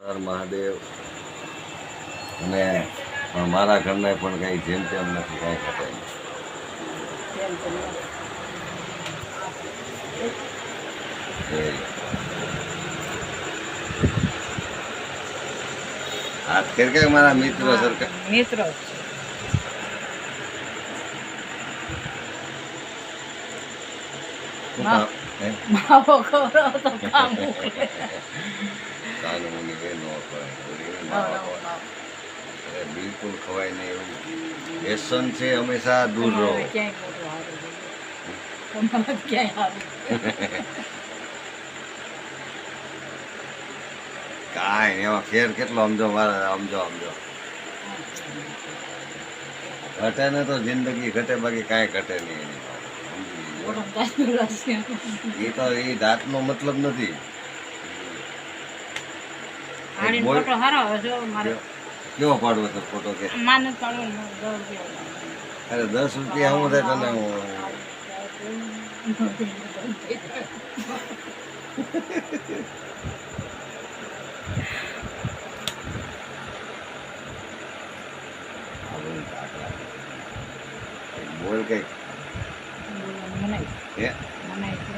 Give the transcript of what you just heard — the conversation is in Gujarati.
હર મહાદેવ. અને મારા ઘરને પણ કંઈ જેમ તેમ નથી, કાંઈ ઘટે નહીં. હાથ ખેર કે મારા મિત્રો સરકાર મિત્રો માવો ખવડાવો તો કામ મોકલે. કાનૂની એ ન ખવાય, બિલકુલ ખવાય નહીં. એવું વ્યસન છે, હંમેશા દૂર રહો. તમારે ક્યાંય ખોટું હારું નહીં. તમારે ક્યાંય હારું નહીં. કાંઈ નહીં, એમાં ફેર કેટલો સમજો મારા, સમજો ઘટે ને તો જિંદગી ઘટે, બાકી કાંઈ ઘટે નહીં એની. ખોટું કાંઈ નથી. એ તો એ દાંતનો મતલબ નથી. આની ફોટો હારો આવે જો મારે કેવો પાડવો તો ફોટો કે માનત પાડવાનો 10 રૂપિયા. અરે 10 રૂપિયા હું થાય તને હું બોલ કઈ મને હે મને